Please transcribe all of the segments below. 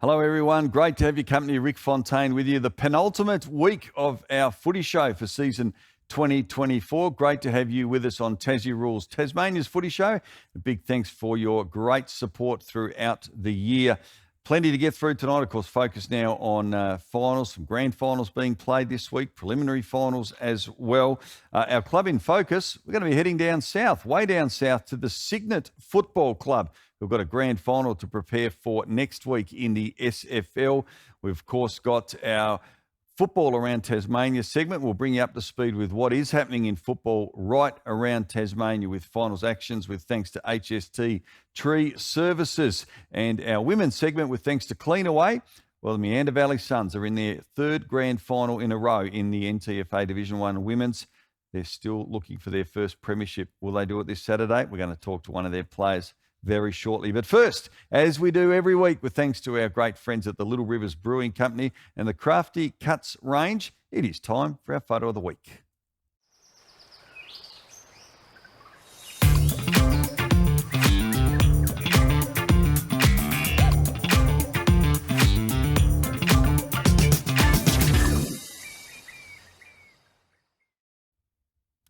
Hello, everyone. Great to have your company. Rick Fontaine with you. The penultimate week of our footy show for season 2024. Great to have you with us on Tassie Rules, Tasmania's footy show. A big thanks for your great support throughout the year. Plenty to get through tonight. Of course, focus now on finals, some grand finals being played this week, preliminary finals as well. Our club in focus, we're going to be heading down south, way down south to the Signet Football Club. We've got a grand final to prepare for next week in the SFL. We've, of course, got our Football Around Tasmania segment. We'll bring you up to speed with what is happening in football right around Tasmania with finals actions, with thanks to HST Tree Services. And our women's segment with thanks to Cleanaway. Well, the Meander Valley Suns are in their third grand final in a row in the NTFA Division 1 Women's. They're still looking for their first premiership. Will they do it this Saturday? We're going to talk to one of their players very shortly. But first, as we do every week, with thanks to our great friends at the Little Rivers Brewing Company and the Crafty Cuts range, it is time for our photo of the week.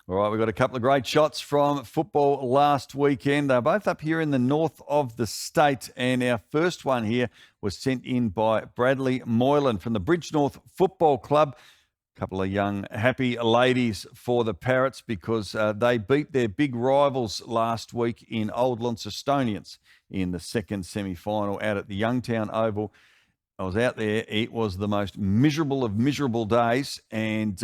All right, we've got a couple of great shots from football last weekend. They're both up here in the north of the state. And our first one here was sent in by Bradley Moylan from the Bridge North Football Club. A couple of young, happy ladies for the Parrots because they beat their big rivals last week in Old Launcestonians in the second semi-final out at the Youngtown Oval. I was out there. It was the most miserable of miserable days, and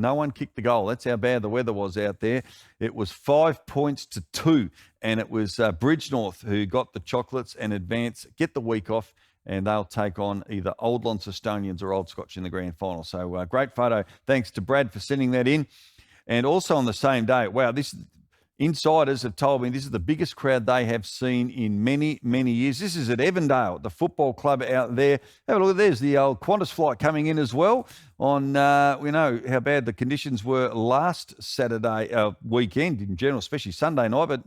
no one kicked the goal. That's how bad the weather was out there. It was 5 points to 2, and it was Bridge North who got the chocolates and advance, get the week off, and they'll take on either Old Launcestonians or Old Scotch in the grand final. So great photo. Thanks to Brad for sending that in. And also on the same day, wow, insiders have told me this is the biggest crowd they have seen in many, many years. This is at Evandale, the football club out there. Have a look, there's the old Qantas flight coming in as well. We know how bad the conditions were last Saturday weekend in general, especially Sunday night, but a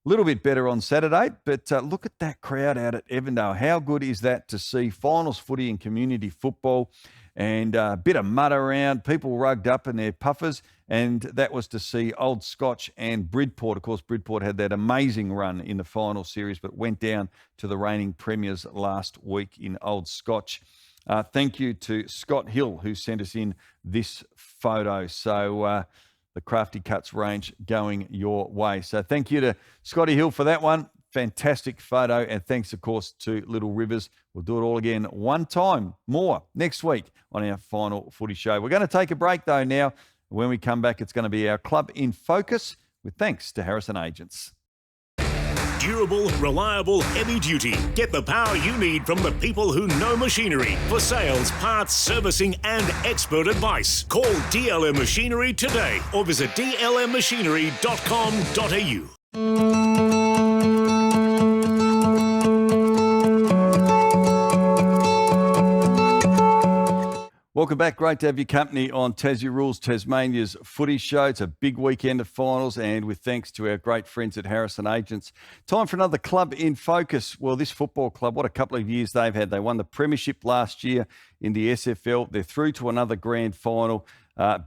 little bit better on Saturday. But look at that crowd out at Evandale. How good is that to see finals footy and community football? And a bit of mud around, people rugged up in their puffers, and that was to see Old Scotch and Bridport. Of course, Bridport had that amazing run in the final series, but went down to the reigning premiers last week in Old Scotch. Thank you to Scott Hill, who sent us in this photo. So the Crafty Cuts range going your way. So thank you to Scotty Hill for that one. Fantastic photo, and thanks, of course, to Little Rivers. We'll do it all again one time more next week on our final footy show. We're going to take a break, though, now. When we come back, it's going to be our Club in Focus with thanks to Harrison Agents. Durable, reliable, heavy duty. Get the power you need from the people who know machinery. For sales, parts, servicing and expert advice. Call DLM Machinery today or visit dlmmachinery.com.au. Welcome back. Great to have your company on Tassie Rules, Tasmania's footy show. It's a big weekend of finals, and with thanks to our great friends at Harrison Agents. Time for another Club in Focus. Well, this football club, what a couple of years they've had. They won the premiership last year in the SFL. They're through to another grand final.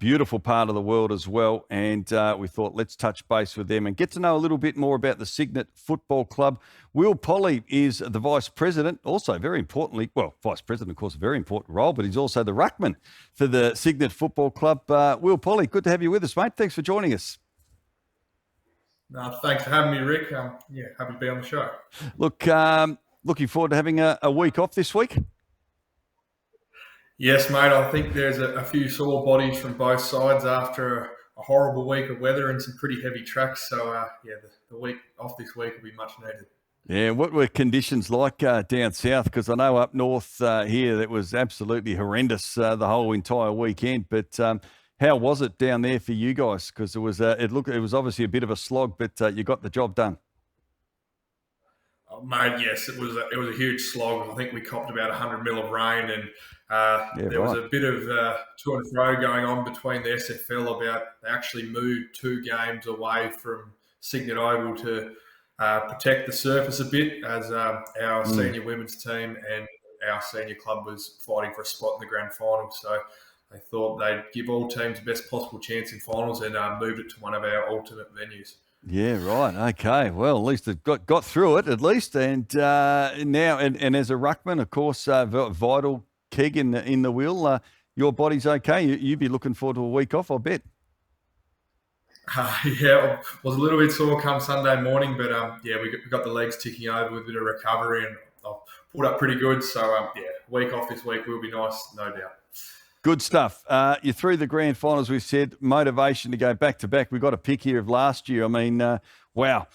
Beautiful part of the world as well. And we thought, let's touch base with them and get to know a little bit more about the Signet Football Club. Will Polly is the Vice President. Also, very importantly, well, Vice President, of course, a very important role, but he's also the ruckman for the Signet Football Club. Will Polly, good to have you with us, mate. Thanks for joining us. Thanks for having me, Rick. Happy to be on the show. Look, looking forward to having a week off this week. Yes, mate. I think there's a few sore bodies from both sides after a horrible week of weather and some pretty heavy tracks. So, the week off this week will be much needed. Yeah, what were conditions like down south? Because I know up north here it was absolutely horrendous the whole entire weekend. But how was it down there for you guys? Because it was it was obviously a bit of a slog, but you got the job done. Oh, mate, yes, it was a huge slog. I think we copped about 100 mil of rain, and there was a bit of to and fro going on between the SFL about they actually moved 2 games away from Signet Oval to protect the surface a bit as our senior women's team and our senior club was fighting for a spot in the grand final. So they thought they'd give all teams the best possible chance in finals and moved it to one of our alternate venues. Yeah, right. Okay. Well, at least it got through it, at least. And now, and as a ruckman, of course, vital keg in the wheel. Your body's okay. You'd be looking forward to a week off, I bet. Yeah, I was a little bit sore come Sunday morning, but we got the legs ticking over with a bit of recovery, and I've pulled up pretty good. So week off this week will be nice, no doubt. Good stuff. You're through the grand finals, we've said. Motivation to go back-to-back. We've got a pick here of last year. I mean, wow.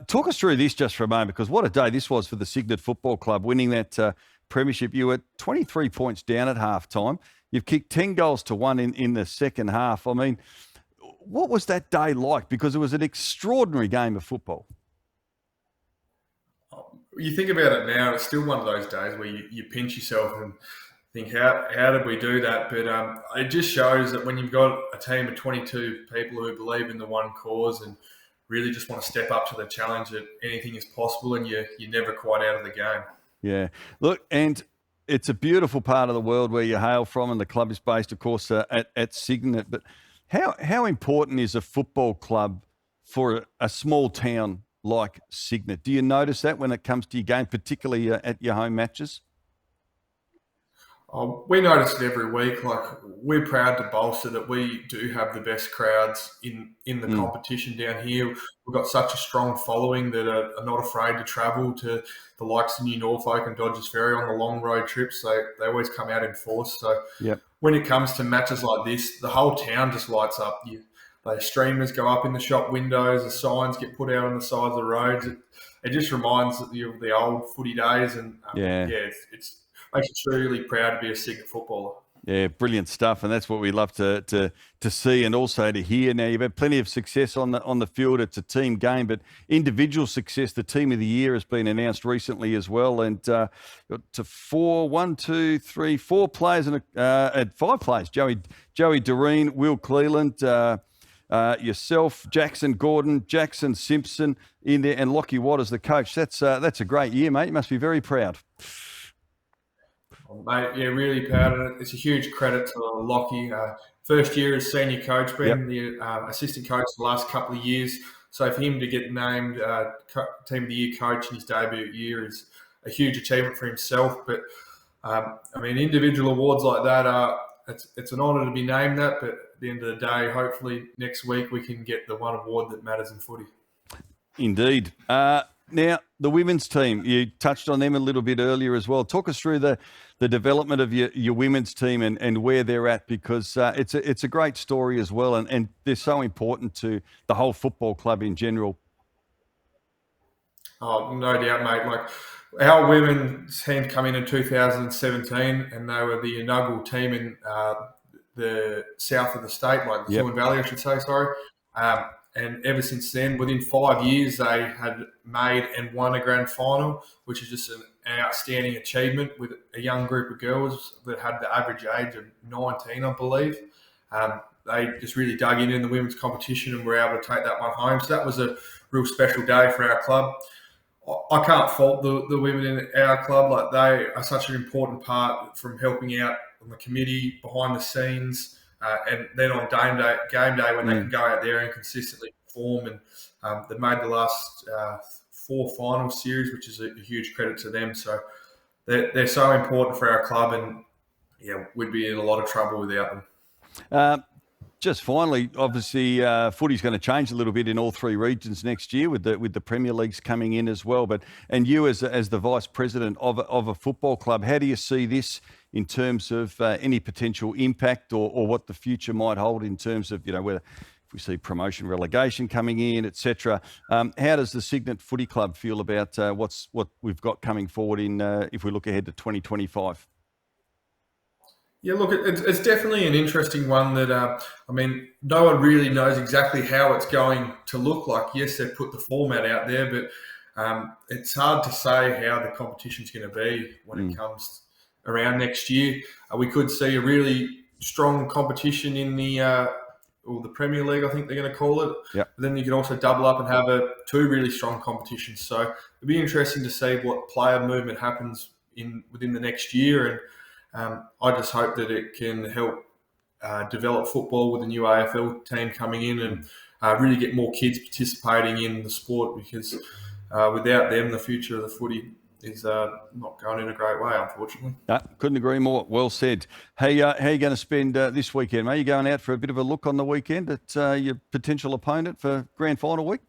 Talk us through this just for a moment, because what a day this was for the Cygnet Football Club, winning that premiership. You were 23 points down at halftime. You've kicked 10 goals to 1 in the second half. I mean, what was that day like? Because it was an extraordinary game of football. You think about it now, it's still one of those days where you pinch yourself and think, how did we do that? But it just shows that when you've got a team of 22 people who believe in the one cause and really just want to step up to the challenge, that anything is possible, and you're never quite out of the game. Yeah. Look, and it's a beautiful part of the world where you hail from, and the club is based, of course, at Cygnet. But how important is a football club for a small town like Cygnet? Do you notice that when it comes to your game, particularly at your home matches? We notice it every week. Like, we're proud to bolster that we do have the best crowds in the competition down here. We've got such a strong following that are not afraid to travel to the likes of New Norfolk and Dodgers Ferry on the long road trips. They always come out in force. So when it comes to matches like this, the whole town just lights up. The streamers go up in the shop windows, the signs get put out on the sides of the roads. It just reminds you of the old footy days, and it's makes you truly proud to be a Cygnet footballer. Yeah, brilliant stuff, and that's what we love to see and also to hear. Now, you've had plenty of success on the field. It's a team game, but individual success, the Team of the Year has been announced recently as well, and got to 4 players and 5 players. Joey Doreen, Will Cleland, yourself, Jackson Gordon, Jackson Simpson in there, and Lockie Watt as the coach. That's a great year, mate. You must be very proud. Mate, yeah, really proud of it. It's a huge credit to Lockie. First year as senior coach, been the assistant coach the last couple of years. So for him to get named Team of the Year coach in his debut year is a huge achievement for himself. But, individual awards like that, it's an honour to be named that. But at the end of the day, hopefully next week we can get the one award that matters in footy. Indeed. Now, the women's team, you touched on them a little bit earlier as well. Talk us through the development of your women's team and where they're at, because it's a great story as well, and they're so important to the whole football club in general. Oh, no doubt, mate. Like, our women's team come in 2017, and they were the inaugural team in the south of the state, like the Huon Valley, I should say, sorry. And ever since then, within 5 years, they had made and won a grand final, which is just an outstanding achievement with a young group of girls that had the average age of 19, I believe. They just really dug in the women's competition and were able to take that one home. So that was a real special day for our club. I can't fault the women in our club. Like, they are such an important part from helping out on the committee, behind the scenes, and then on game day when they can go out there and consistently perform. And they've made the last 4 final series, which is a huge credit to them. So they're so important for our club, and we'd be in a lot of trouble without them. Just finally, obviously, footy's going to change a little bit in all 3 regions next year with the Premier Leagues coming in as well. And you as the vice president of a football club, how do you see this in terms of any potential impact or what the future might hold in terms of, whether if we see promotion, relegation coming in, etc. How does the Cygnet Footy Club feel about what we've got coming forward in if we look ahead to 2025? Yeah, look, it's definitely an interesting one that, no one really knows exactly how it's going to look like. Yes, they've put the format out there, but it's hard to say how the competition's going to be when it comes around next year. We could see a really strong competition in the Premier League, I think they're going to call it. Yep. But then you could also double up and have 2 really strong competitions. So it'd be interesting to see what player movement happens within the next year, and I just hope that it can help develop football with the new AFL team coming in and really get more kids participating in the sport, because without them, the future of the footy is not going in a great way, unfortunately. Couldn't agree more. Well said. Hey, how are you going to spend this weekend, mate? You going out for a bit of a look on the weekend at your potential opponent for grand final week?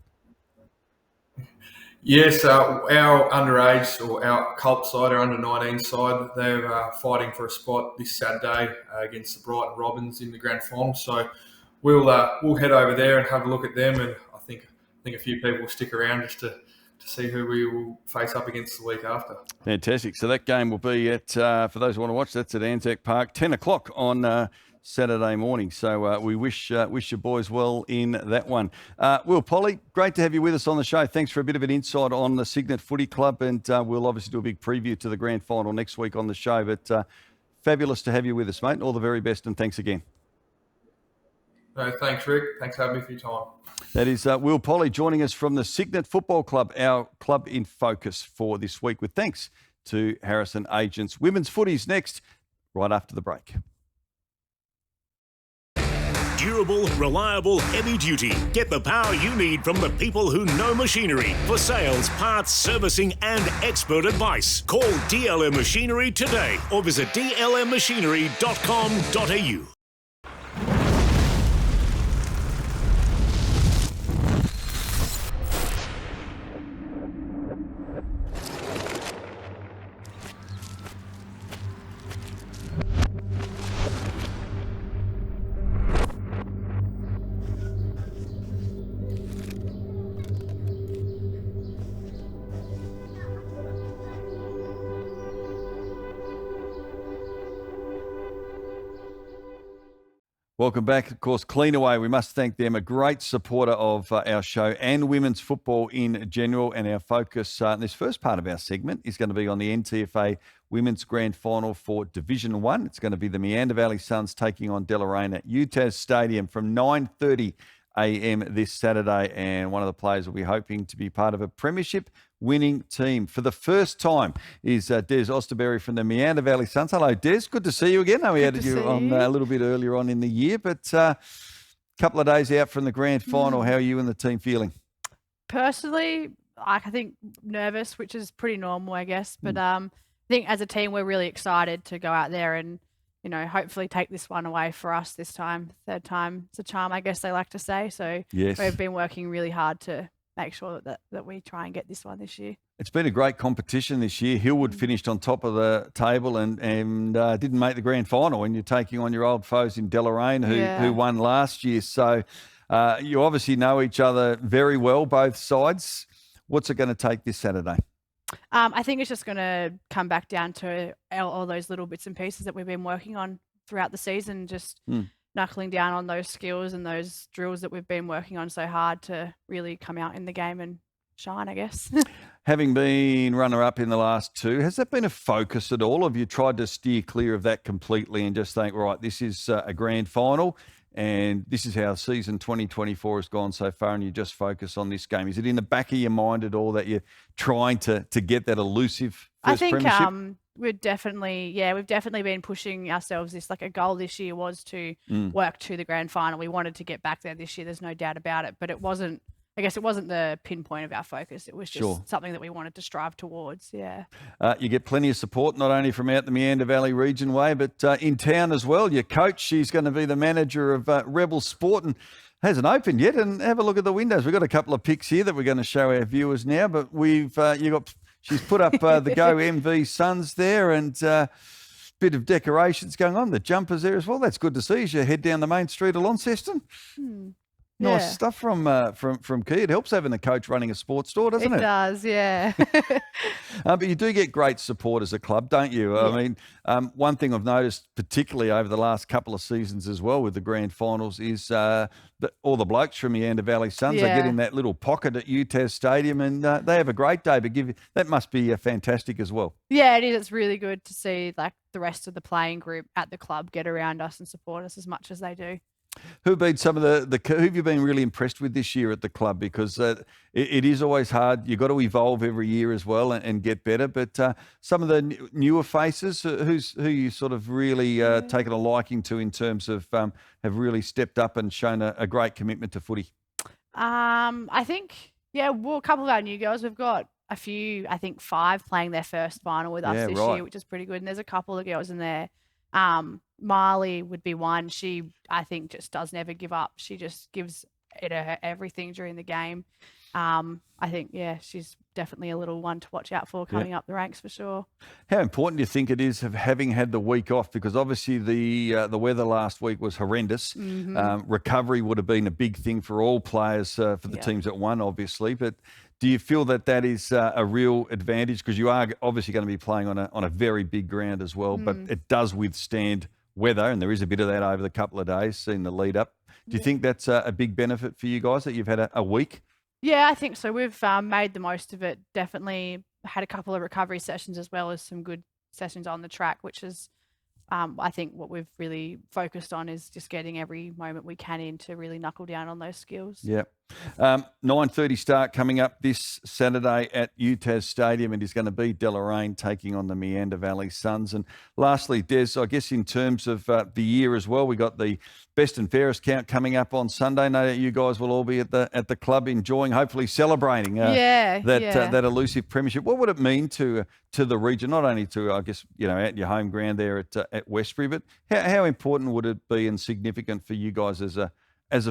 Yes, our underage or our cult side, our under-19 side, they're fighting for a spot this Saturday against the Brighton Robins in the grand final. So we'll head over there and have a look at them, and I think a few people will stick around just to see who we will face up against the week after. Fantastic. So that game will be at, for those who want to watch, that's at Anzac Park, 10 o'clock on Saturday morning. So we wish your boys well in that one. Will, Polly, great to have you with us on the show. Thanks for a bit of an insight on the Cygnet Footy Club, and we'll obviously do a big preview to the grand final next week on the show. But fabulous to have you with us, mate. All the very best, and thanks again. No, thanks, Rick. Thanks for having me for your time. That is Will Polly joining us from the Cygnet Football Club, our club in focus for this week, with thanks to Harrison Agents. Women's footy's next, right after the break. Durable, reliable, heavy duty. Get the power you need from the people who know machinery. For sales, parts, servicing and expert advice, call DLM Machinery today or visit dlmmachinery.com.au. Welcome back. Of course, Cleanaway, we must thank them, a great supporter of our show and women's football in general. And our focus in this first part of our segment is going to be on the NTFA Women's Grand Final for Division 1. It's going to be the Meander Valley Suns taking on Deloraine at UTAS Stadium from 9:30 a.m. this Saturday. And one of the players will be hoping to be part of a premiership winning team for the first time is Des Osterberry from the Meander Valley Suns. Hello, Des. Good to see you again. I know we had you on a little bit earlier on in the year, but a couple of days out from the grand final. How are you and the team feeling? Personally, I think nervous, which is pretty normal, I guess. But I think as a team, we're really excited to go out there and, you know, hopefully take this one away for us this time. Third time it's a charm, I guess they like to say. So yes, we've been working really hard to make sure that we try and get this one this year. It's been a great competition this year. Hillwood finished on top of the table and didn't make the grand final when you're taking on your old foes in Deloraine who won last year. So you obviously know each other very well, both sides. What's it going to take this Saturday? I think it's just going to come back down to all those little bits and pieces that we've been working on throughout the season, just knuckling down on those skills and those drills that we've been working on so hard to really come out in the game and shine, I guess. Having been runner-up in the last two, has that been a focus at all? Have you tried to steer clear of that completely and just think, right, this is a grand final and this is how season 2024 has gone so far, and you just focus on this game? Is it in the back of your mind at all that you're trying to get that elusive first premiership? I think we've definitely been pushing ourselves. This, like, a goal this year was to work to the grand final. We wanted to get back there this year. There's no doubt about it, but it wasn't the pinpoint of our focus. It was just something that we wanted to strive towards. Yeah. You get plenty of support, not only from out the Meander Valley region way, but in town as well. Your coach, she's going to be the manager of Rebel Sport and hasn't opened yet. And have a look at the windows. We've got a couple of pics here that we're going to show our viewers now, but she's put up the Go MV Suns there and bit of decorations going on. The jumpers there as well. That's good to see as you head down the main street of Launceston. Nice stuff from Key. It helps having a coach running a sports store, doesn't it? It does, yeah. But you do get great support as a club, don't you? Yeah. I mean, one thing I've noticed, particularly over the last couple of seasons as well with the grand finals, is that all the blokes from Meander Valley Suns, they get in that little pocket at UTAS Stadium and they have a great day. But that must be fantastic as well. Yeah, it is. It's really good to see, like, the rest of the playing group at the club get around us and support us as much as they do. Who've been some of who have you been really impressed with this year at the club? Because it is always hard. You've got to evolve every year as well and get better. But some of the newer faces, who you sort of really taken a liking to in terms of have really stepped up and shown a great commitment to footy? I think, well, a couple of our new girls. We've got a few, I think 5 playing their first final with us this year, which is pretty good. And there's a couple of girls in there. Marley would be one. She, I think, just does never give up. She just gives it her everything during the game. I think, she's definitely a little one to watch out for coming up the ranks for sure. How important do you think it is of having had the week off? Because obviously the weather last week was horrendous. Recovery would have been a big thing for all players, for the teams that won, obviously. But do you feel that is a real advantage? Because you are obviously going to be playing on a very big ground as well, but it does withstand weather, and there is a bit of that over the couple of days in the lead up. Do you think that's a big benefit for you guys that you've had a week? Yeah, I think so. We've made the most of it. Definitely had a couple of recovery sessions as well as some good sessions on the track, which is, I think, what we've really focused on is just getting every moment we can in to really knuckle down on those skills. Yeah. 9:30 start coming up this Saturday at UTAS Stadium. It is going to be Deloraine taking on the Meander Valley Suns. And lastly, Des, I guess in terms of the year as well, we got the best and fairest count coming up on Sunday. No doubt you guys will all be at the club enjoying, hopefully celebrating that elusive premiership. What would it mean to the region, not only to, I guess, at your home ground there at Westbury, but how important would it be and significant for you guys as a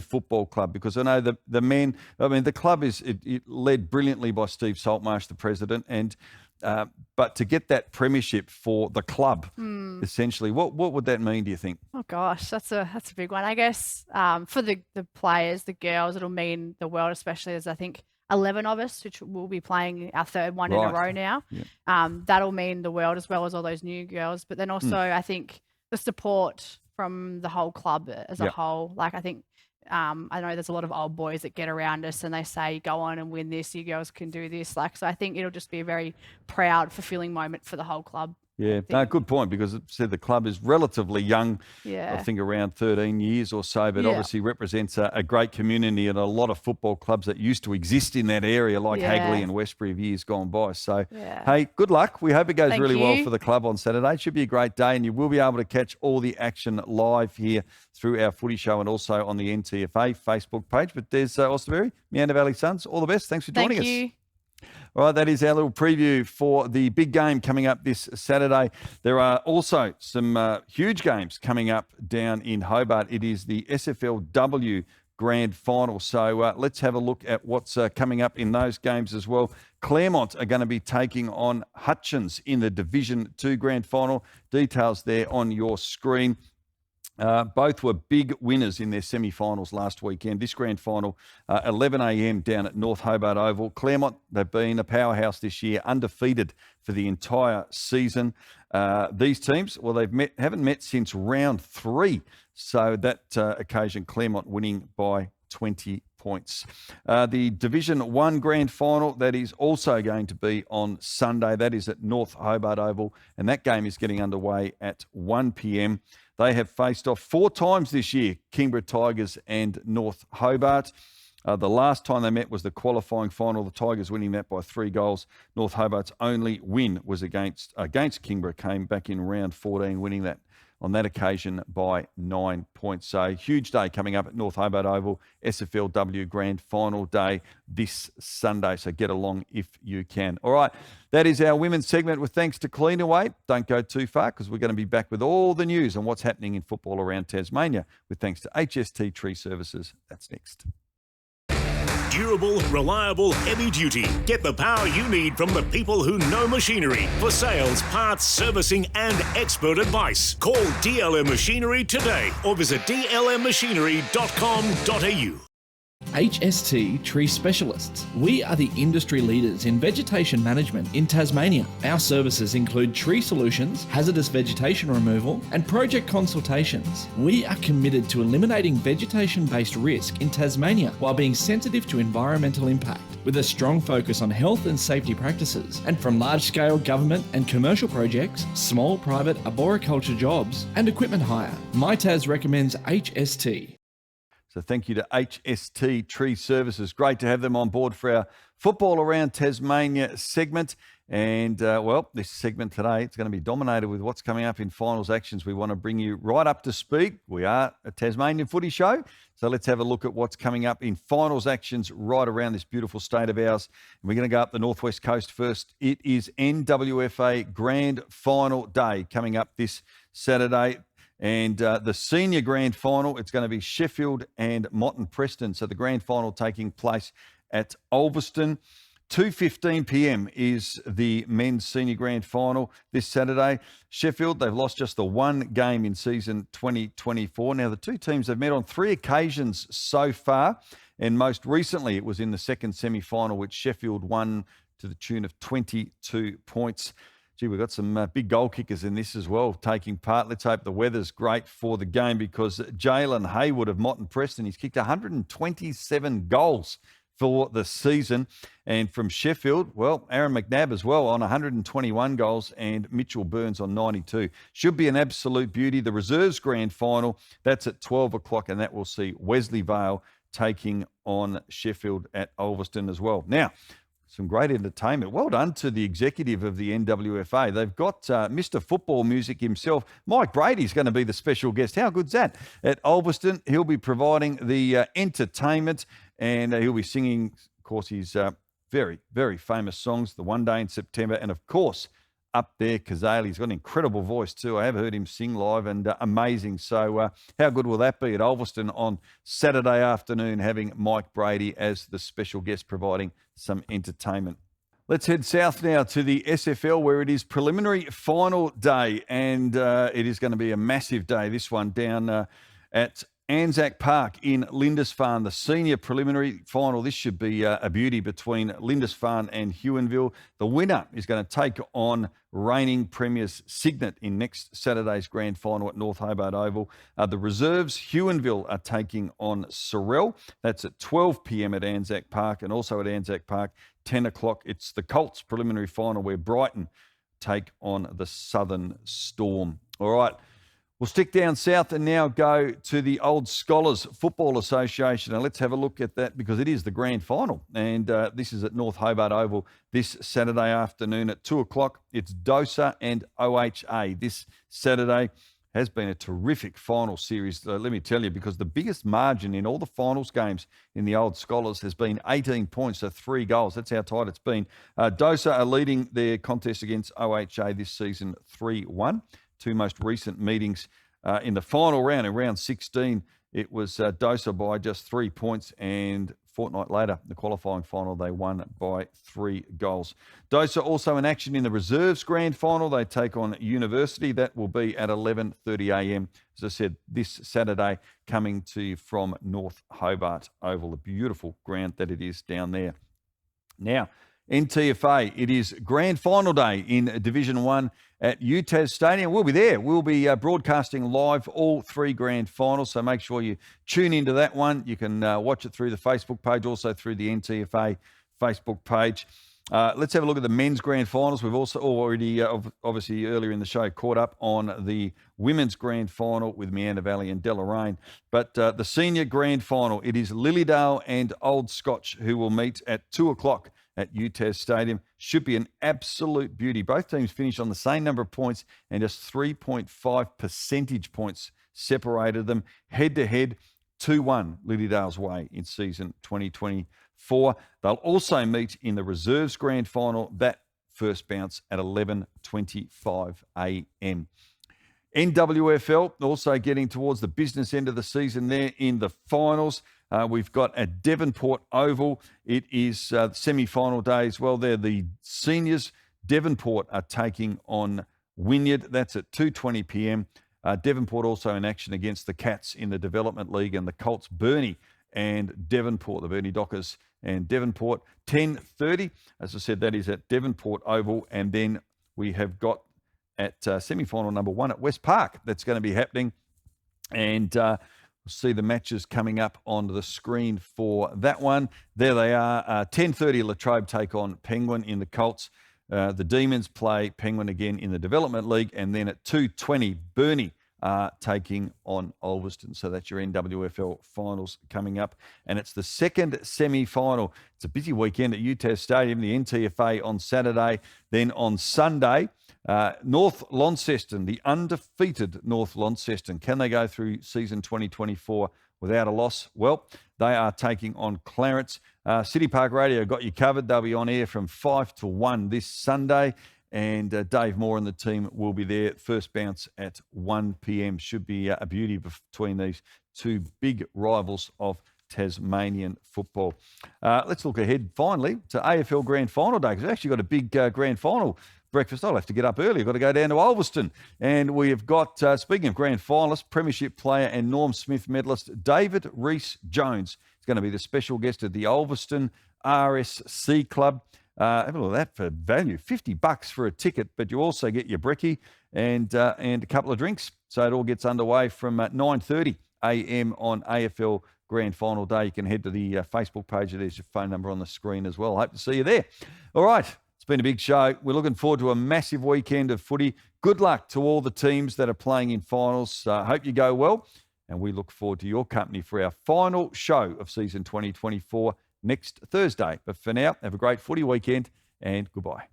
football club? Because I know the men, the club is led brilliantly by Steve Saltmarsh, the president, and but to get that premiership for the club, essentially, what would that mean, do you think? Oh gosh, that's a big one. I guess for the players, the girls, it'll mean the world, especially as I think 11 of us, which will be playing our third one in a row now. Yeah. That'll mean the world as well as all those new girls. But then also I think the support from the whole club as a whole, like I think, I know there's a lot of old boys that get around us and they say, go on and win this, you girls can do this. So I think it'll just be a very proud, fulfilling moment for the whole club. Yeah, no, good point, because it said the club is relatively young, I think around 13 years or so, but obviously represents a great community and a lot of football clubs that used to exist in that area, like Hagley and Westbury of years gone by. So, hey, good luck. We hope it goes really well for the club on Saturday. It should be a great day, and you will be able to catch all the action live here through our footy show and also on the NTFA Facebook page. But there's Osterberry, Meander Valley Suns. All the best. Thanks for joining us. Thank you. All right, that is our little preview for the big game coming up this Saturday. There are also some huge games coming up down in Hobart. It is the SFLW Grand Final. So let's have a look at what's coming up in those games as well. Claremont are going to be taking on Hutchins in the Division 2 Grand Final. Details there on your screen. Both were big winners in their semi-finals last weekend. This grand final, 11 a.m. down at North Hobart Oval. Claremont, they've been a powerhouse this year, undefeated for the entire season. These teams, well, haven't met since round 3. So that occasion, Claremont winning by 20 points. The Division 1 Grand Final, that is also going to be on Sunday. That is at North Hobart Oval, and that game is getting underway at 1 p.m. They have faced off 4 times this year, Kingborough Tigers and North Hobart. The last time they met was the qualifying final, the Tigers winning that by 3 goals. North Hobart's only win was against Kingborough, came back in round 14, winning that on that occasion by 9 points. So huge day coming up at North Hobart Oval, SFLW Grand Final day this Sunday. So get along if you can. All right, that is our women's segment with thanks to Cleanaway. Don't go too far because we're going to be back with all the news on what's happening in football around Tasmania with thanks to HST Tree Services. That's next. Durable, reliable, heavy duty. Get the power you need from the people who know machinery. For sales, parts, servicing and expert advice. Call DLM Machinery today or visit dlmmachinery.com.au. HST Tree Specialists. We are the industry leaders in vegetation management in Tasmania. Our services include tree solutions, hazardous vegetation removal, and project consultations. We are committed to eliminating vegetation-based risk in Tasmania while being sensitive to environmental impact, with a strong focus on health and safety practices. And from large-scale government and commercial projects, small private arboriculture jobs, and equipment hire, MyTas recommends HST. So thank you to HST Tree Services. Great to have them on board for our Football Around Tasmania segment. And, this segment today, it's going to be dominated with what's coming up in finals actions. We want to bring you right up to speed. We are a Tasmanian footy show. So let's have a look at what's coming up in finals actions right around this beautiful state of ours. And we're going to go up the Northwest Coast first. It is NWFA Grand Final Day coming up this Saturday. And the senior grand final, it's going to be Sheffield and Motten Preston. So the grand final taking place at Ulverston. 2:15 p.m. is the men's senior grand final this Saturday. Sheffield, they've lost just the one game in season 2024. Now, the two teams have met on 3 occasions so far, and most recently it was in the second semi-final, which Sheffield won to the tune of 22 points. Gee, we've got some big goal kickers in this as well taking part. Let's hope the weather's great for the game, because Jalen Haywood of Motten Preston, he's kicked 127 goals for the season. And from Sheffield, well, Aaron McNabb as well on 121 goals, and Mitchell Burns on 92. Should be an absolute beauty. The reserves grand final, that's at 12 o'clock, and that will see Wesley Vale taking on Sheffield at Ulverston as well. Now, some great entertainment. Well done to the executive of the NWFA. They've got Mr. Football Music himself. Mike Brady's going to be the special guest. How good's that? At Ulverston, he'll be providing the entertainment, and he'll be singing, of course, his very, very famous songs, The One Day in September, and of course, up there, Kazale. He's got an incredible voice too. I have heard him sing live, and amazing. So how good will that be at Ulverston on Saturday afternoon, having Mike Brady as the special guest providing some entertainment. Let's head south now to the SFL, where it is preliminary final day, and it is going to be a massive day, this one, down at Anzac Park in Lindisfarne, the senior preliminary final. This should be a beauty between Lindisfarne and Huonville. The winner is going to take on reigning premiers Signet in next Saturday's grand final at North Hobart Oval. The reserves, Huonville, are taking on Sorrel. That's at 12 p.m. at Anzac Park, and also at Anzac Park, 10 o'clock. It's the Colts preliminary final, where Brighton take on the Southern Storm. All right. We'll stick down south and now go to the Old Scholars Football Association. And let's have a look at that, because it is the grand final. And this is at North Hobart Oval this Saturday afternoon at 2 o'clock. It's DOSA and OHA. This Saturday has been a terrific final series, let me tell you, because the biggest margin in all the finals games in the Old Scholars has been 18 points, so 3 goals. That's how tight it's been. DOSA are leading their contest against OHA this season 3-1. 2 most recent meetings in the final round, in round 16, it was DOSA by just 3 points, and a fortnight later, the qualifying final, they won by 3 goals. DOSA also in action in the reserves grand final. They take on University. That will be at 11:30 a.m. As I said, this Saturday, coming to you from North Hobart Oval, a beautiful ground that it is down there. Now, NTFA, it is grand final day in Division 1 at UTAS Stadium. We'll be there. We'll be broadcasting live all 3 grand finals, so make sure you tune into that one. You can watch it through the Facebook page, also through the NTFA Facebook page. Let's have a look at the men's grand finals. We've also already, obviously earlier in the show, caught up on the women's grand final with Meander Valley and Deloraine. But the senior grand final, it is Lilydale and Old Scotch who will meet at 2 o'clock at UTAS Stadium. Should be an absolute beauty. Both teams finished on the same number of points, and just 3.5 percentage points separated them. Head-to-head, 2-1 Lilydale's way in season 2024. They'll also meet in the reserves grand final. That first bounce at 11:25 a.m. NWFL also getting towards the business end of the season there in the finals. We've got at Devonport Oval, it is semi-final day as well there. The seniors, Devonport, are taking on Wynyard. That's at 2:20 p.m. Devonport also in action against the Cats in the Development League, and the Colts, Burnie and Devonport, the Burnie Dockers and Devonport, 10:30. As I said, that is at Devonport Oval. And then we have got at semi-final number 1 at West Park. That's going to be happening. And we'll see the matches coming up on the screen for that one. There they are. 10:30, Latrobe take on Penguin in the Colts. The Demons play Penguin again in the Development League. And then at 2:20, Burnie are taking on Ulverston. So that's your NWFL finals coming up. And it's the second semi-final. It's a busy weekend at UTAS Stadium, the NTFA on Saturday. Then on Sunday, North Launceston, the undefeated North Launceston. Can they go through season 2024 without a loss? Well, they are taking on Clarence. City Park Radio got you covered. They'll be on air from 5 to 1 this Sunday. And Dave Moore and the team will be there. First bounce at 1 p.m. Should be a beauty between these two big rivals of Tasmanian football. Let's look ahead finally to AFL Grand Final Day, because we've actually got a big Grand Final breakfast. I'll have to get up early. I've got to go down to Ulverston. And we have got, speaking of Grand Finalists, Premiership player and Norm Smith medalist David Rees-Jones is going to be the special guest at the Ulverston RSC Club. Have a look at that for value, $50 for a ticket, but you also get your brekkie and a couple of drinks. So it all gets underway from 9:30 a.m. on AFL Grand Final Day. You can head to the Facebook page. There's your phone number on the screen as well. Hope to see you there. All right, it's been a big show. We're looking forward to a massive weekend of footy. Good luck to all the teams that are playing in finals. Hope you go well, and we look forward to your company for our final show of season 2024 next Thursday. But for now, have a great footy weekend and goodbye.